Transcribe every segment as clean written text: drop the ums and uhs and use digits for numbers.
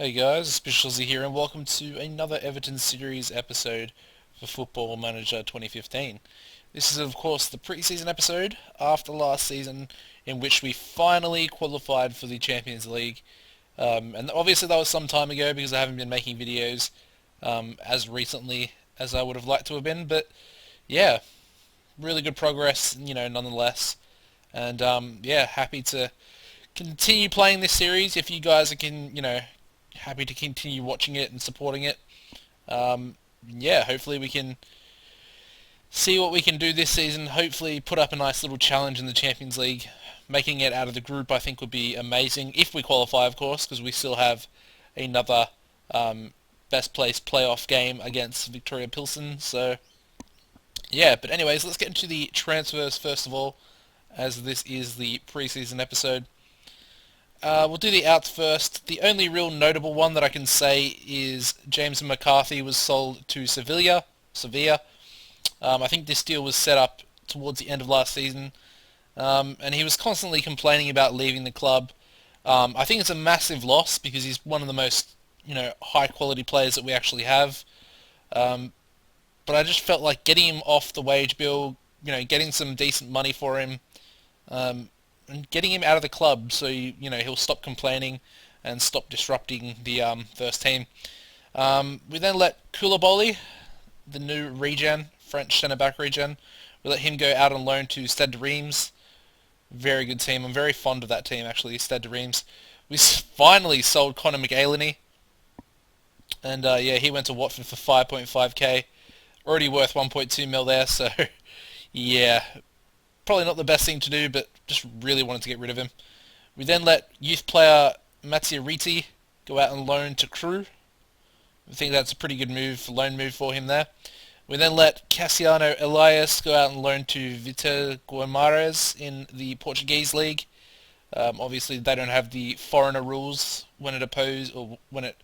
Hey guys, AuspiciousAussie here and welcome to another Everton series episode for Football Manager 2015. This is of course the pre-season episode after last season in which we finally qualified for the Champions League. And obviously that was some time ago because I haven't been making videos as recently as I would have liked to have been, but yeah, really good progress, nonetheless. And yeah, happy to continue playing this series if you guys happy to continue watching it and supporting it. Yeah, hopefully we can see what we can do this season. Hopefully put up a nice little challenge in the Champions League. Making it out of the group I think would be amazing if we qualify, of course, because we still have another best place playoff game against Victoria Pilsen. So yeah, but anyways, let's get into the transfers first of all, as this is the preseason episode. We'll do the outs first. The only real notable one that I can say is James McCarthy was sold to Sevilla. I think this deal was set up towards the end of last season, and he was constantly complaining about leaving the club. I think it's a massive loss because he's one of the most, high quality players that we actually have. Um, but I just felt like getting him off the wage bill, getting some decent money for him, um, and getting him out of the club so he'll stop complaining and stop disrupting the first team. We then let Koulibaly, the new regen, French centre-back regen, we let him go out on loan to Stade de Reims. Very good team. I'm very fond of that team, actually, Stade de Reims. We finally sold Conor McAleny, and yeah, he went to Watford for 5.5k. Already worth 1.2 mil there, so yeah, probably not the best thing to do, but just really wanted to get rid of him. We then let youth player Matsiariti go out on loan to Crew. I think that's a pretty good loan move for him there. We then let Cassiano Elias go out on loan to Vitor Guimarães in the Portuguese league. Obviously, they don't have the foreigner rules when it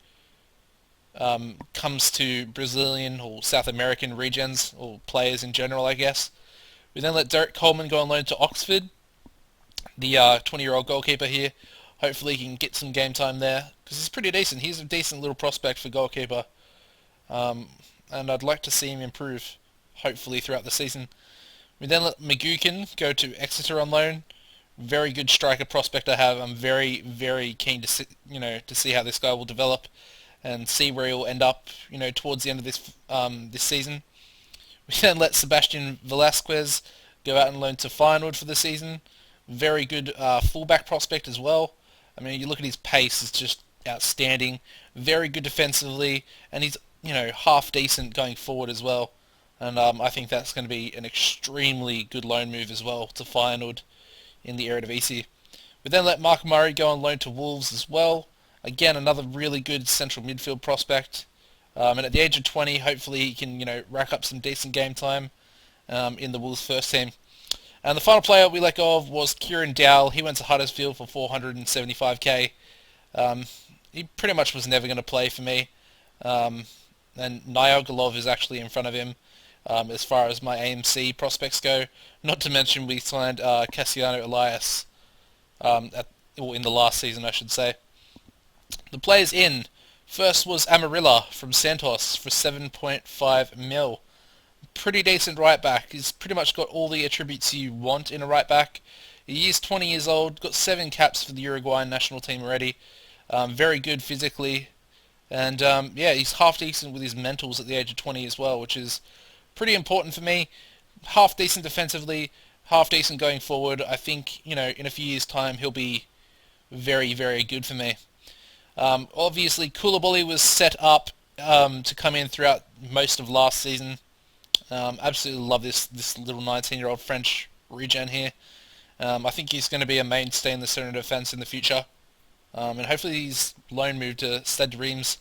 comes to Brazilian or South American regions or players in general, I guess. We then let Derek Coleman go on loan to Oxford, the 20-year-old goalkeeper here. Hopefully he can get some game time there because he's pretty decent. He's a decent little prospect for goalkeeper, and I'd like to see him improve, hopefully throughout the season. We then let McGukin go to Exeter on loan. Very good striker prospect I have. I'm very, very keen to see how this guy will develop and see where he'll end up, towards the end of this season. We then let Sebastian Velasquez go out and loan to Feyenoord for the season. Very good fullback prospect as well. I mean, you look at his pace; it's just outstanding. Very good defensively, and he's half decent going forward as well. And I think that's going to be an extremely good loan move as well to Feyenoord in the Eredivisie. We then let Mark Murray go on loan to Wolves as well. Again, another really good central midfield prospect. And at the age of 20, hopefully he can, rack up some decent game time in the Wolves first team. And the final player we let go of was Kieran Dowell. He went to Huddersfield for 475k. He pretty much was never going to play for me. And Niall Golov is actually in front of him as far as my AMC prospects go. Not to mention we signed Cassiano Elias in the last season, I should say. The players in. First was Amarilla from Santos for 7.5 mil. Pretty decent right back. He's pretty much got all the attributes you want in a right back. He is 20 years old, got 7 caps for the Uruguayan national team already. Very good physically. And yeah, he's half decent with his mentals at the age of 20 as well, which is pretty important for me. Half decent defensively, half decent going forward. I think, in a few years' time he'll be very, very good for me. Obviously, Koulibaly was set up to come in throughout most of last season. Absolutely love this little 19-year-old French regen here. I think he's going to be a mainstay in the centre defence in the future. And hopefully his loan move to Stade de Reims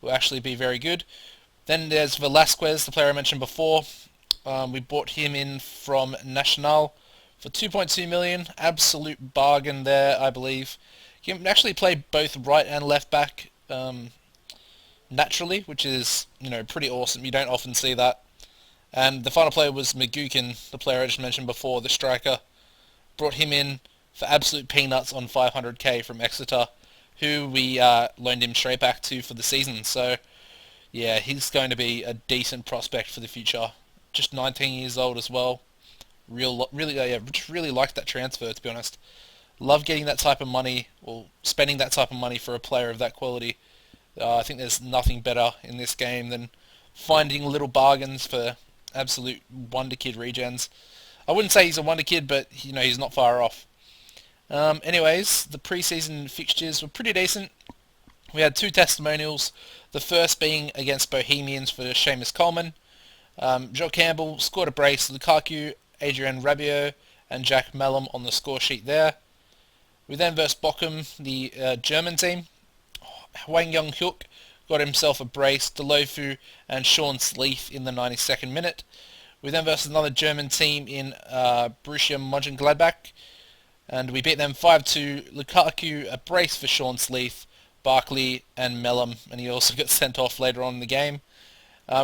will actually be very good. Then there's Velasquez, the player I mentioned before. We bought him in from Nacional for 2.2 million. Absolute bargain there, I believe. He can actually play both right and left back naturally, which is pretty awesome. You don't often see that. And the final player was McGukin, the player I just mentioned before, the striker. Brought him in for absolute peanuts on 500k from Exeter. who we loaned him straight back to for the season. So yeah, he's going to be a decent prospect for the future. Just 19 years old as well. Really, yeah, just really liked that transfer, to be honest. Love getting that type of money, or spending that type of money for a player of that quality. I think there's nothing better in this game than finding little bargains for absolute wonder kid regens. I wouldn't say he's a wonder kid, but he's not far off. Anyways, the preseason fixtures were pretty decent. We had two testimonials. The first being against Bohemians for Seamus Coleman. Joe Campbell scored a brace. Lukaku, Adrian Rabiot, and Jack Mellum on the score sheet there. We then versed Bochum, the German team. Hwang Young-hyuk got himself a brace. Delofu and Sean Sleeth in the 92nd minute. We then versed another German team in Borussia Mönchengladbach, and we beat them 5-2. Lukaku, a brace for Sean Sleeth, Barkley and Mellum, and he also got sent off later on in the game.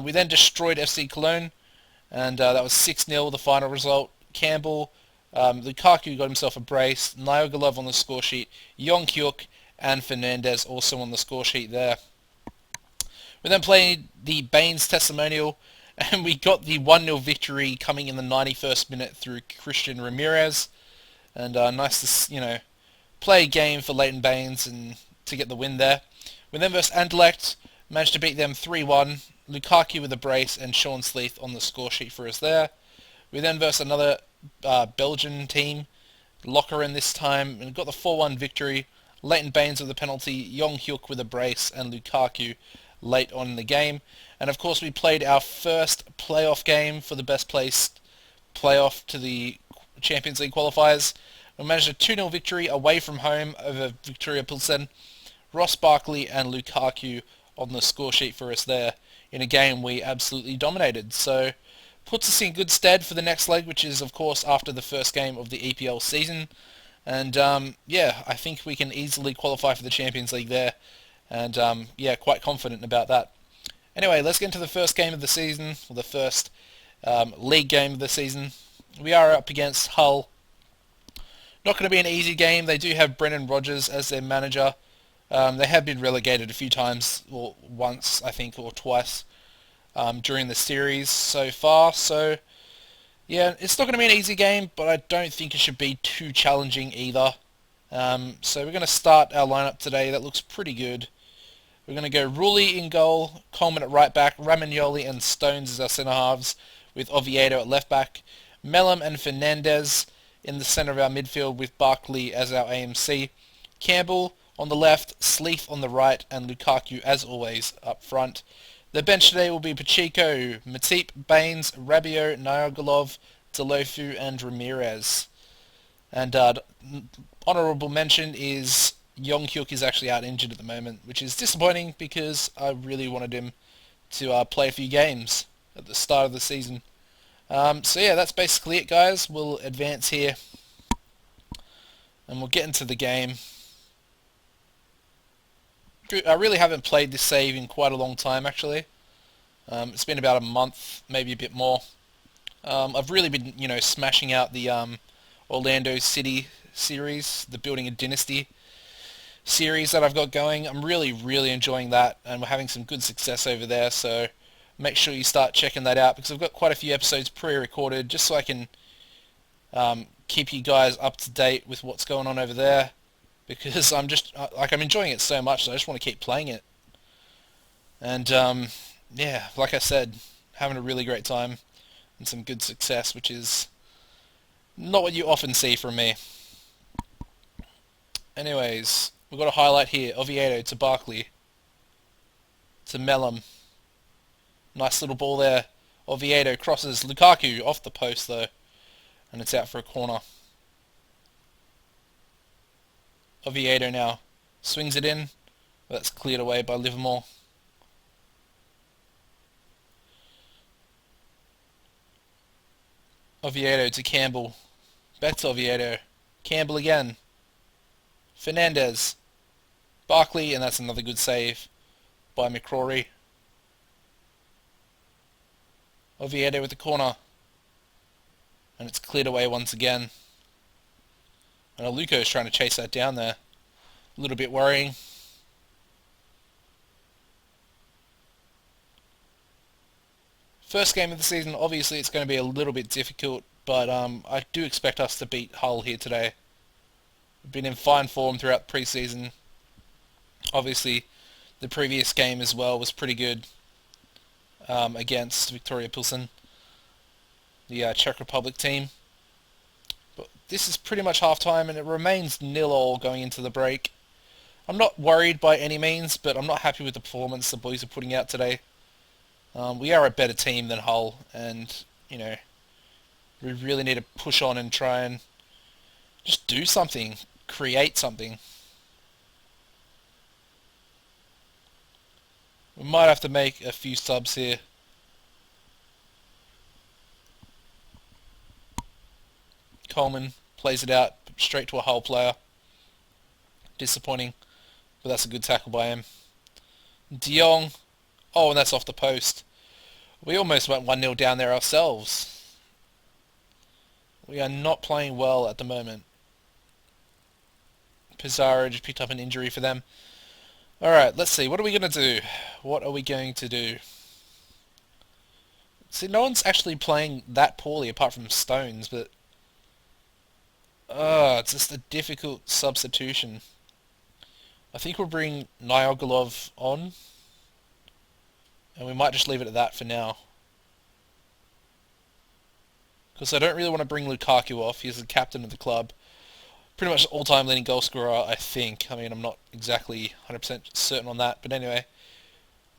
We then destroyed FC Cologne, and that was 6-0 the final result. Campbell, Lukaku got himself a brace, Nayogalov on the score sheet, Young-hyuk and Fernandez also on the score sheet there. We then played the Baines testimonial, and we got the 1-0 victory coming in the 91st minute through Christian Ramirez. And nice to, play a game for Leighton Baines and to get the win there. We then versus Anderlecht, managed to beat them 3-1. Lukaku with a brace and Sean Sleeth on the score sheet for us there. We then versus another Belgian team, Lokeren this time, and got the 4-1 victory. Leighton Baines with a penalty, Young-hyuk with a brace, and Lukaku late on in the game. And of course we played our first playoff game for the best placed playoff to the Champions League qualifiers. We managed a 2-0 victory away from home over Victoria Pilsen. Ross Barkley and Lukaku on the score sheet for us there in a game we absolutely dominated. So puts us in good stead for the next leg, which is of course after the first game of the EPL season. And yeah, I think we can easily qualify for the Champions League there. And yeah, quite confident about that. Anyway, let's get into the first game of the season, or the first league game of the season. We are up against Hull. Not going to be an easy game. They do have Brendan Rodgers as their manager. They have been relegated a few times, or once, I think, or twice during the series so far. So, yeah, it's not going to be an easy game, but I don't think it should be too challenging either. So we're going to start our lineup today. That looks pretty good. We're going to go Rulli in goal, Coleman at right back, Ramagnoli and Stones as our centre-halves, with Oviedo at left back, Mellum and Fernandez in the centre of our midfield with Barkley as our AMC, Campbell on the left, Sleeth on the right, and Lukaku as always up front. The bench today will be Pacheco, Matip, Baines, Rabiot, Nayogalov, Delofu and Ramirez. And honourable mention is Young-hyuk is actually out injured at the moment, which is disappointing because I really wanted him to play a few games at the start of the season. So yeah, that's basically it, guys. We'll advance here and we'll get into the game. I really haven't played this save in quite a long time, actually. It's been about a month, maybe a bit more. I've really been, smashing out the Orlando City series, the Building a Dynasty series that I've got going. I'm really, really enjoying that, and we're having some good success over there, so make sure you start checking that out, because I've got quite a few episodes pre-recorded, just so I can keep you guys up to date with what's going on over there, because I'm just, I'm enjoying it so much, so I just want to keep playing it. And, yeah, like I said, having a really great time, and some good success, which is not what you often see from me. Anyways, we've got a highlight here. Oviedo to Barkley. To Mellum. Nice little ball there. Oviedo crosses. Lukaku off the post though. And it's out for a corner. Oviedo now swings it in. That's cleared away by Livermore. Oviedo to Campbell. Back to Oviedo. Campbell again. Fernandez. Barkley, and that's another good save by McCrory. Oviedo with the corner. And it's cleared away once again. And Aluko is trying to chase that down there. A little bit worrying. First game of the season, obviously it's going to be a little bit difficult, but I do expect us to beat Hull here today. We've been in fine form throughout the preseason. Obviously, the previous game as well was pretty good against Victoria Pilsen, the Czech Republic team. But this is pretty much half-time, and it remains 0-0 going into the break. I'm not worried by any means, but I'm not happy with the performance the boys are putting out today. We are a better team than Hull, and, we really need to push on and try and just do something, create something. We might have to make a few subs here. Coleman plays it out straight to a Hull player. Disappointing, but that's a good tackle by him. De Jong. Oh, and that's off the post. We almost went 1-0 down there ourselves. We are not playing well at the moment. Pizarro just picked up an injury for them. Alright, let's see. What are we going to do? What are we going to do? See, no one's actually playing that poorly apart from Stones, but... it's just a difficult substitution. I think we'll bring Nyogolov on. And we might just leave it at that for now. Because I don't really want to bring Lukaku off. He's the captain of the club. Pretty much all-time leading goal scorer, I think. I mean, I'm not exactly 100% certain on that. But anyway.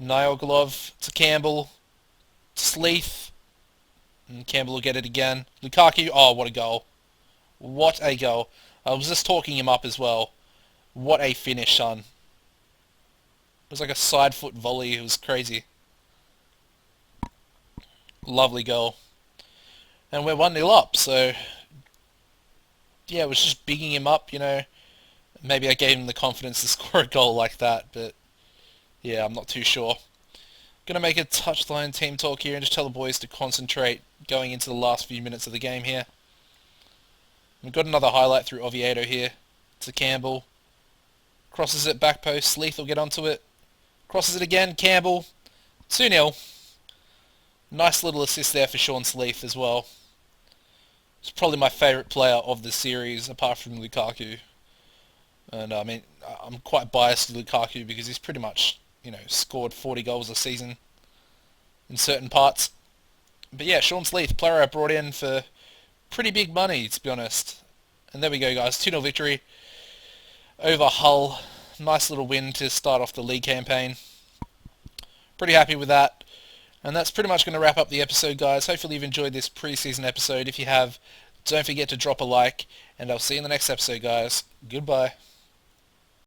Nyogolov to Campbell. To Sleeth. And Campbell will get it again. Lukaku. Oh, what a goal. What a goal. I was just talking him up as well. What a finish, son. It was like a side foot volley. It was crazy. Lovely goal. And we're 1-0 up, so... Yeah, it was just bigging him up, Maybe I gave him the confidence to score a goal like that, but... Yeah, I'm not too sure. Gonna make a touchline team talk here and just tell the boys to concentrate going into the last few minutes of the game here. We've got another highlight through Oviedo here. To Campbell. Crosses it, back post. Sleeth will get onto it. Crosses it again. Campbell. 2-0. Nice little assist there for Sean Sleeth as well. He's probably my favourite player of the series, apart from Lukaku. And I mean, I'm quite biased to Lukaku because he's pretty much, scored 40 goals a season in certain parts. But yeah, Sean Sleeth, player I brought in for pretty big money, to be honest. And there we go, guys. 2-0 victory over Hull. Nice little win to start off the league campaign. Pretty happy with that. And that's pretty much going to wrap up the episode, guys. Hopefully you've enjoyed this pre-season episode. If you have, don't forget to drop a like. And I'll see you in the next episode, guys. Goodbye.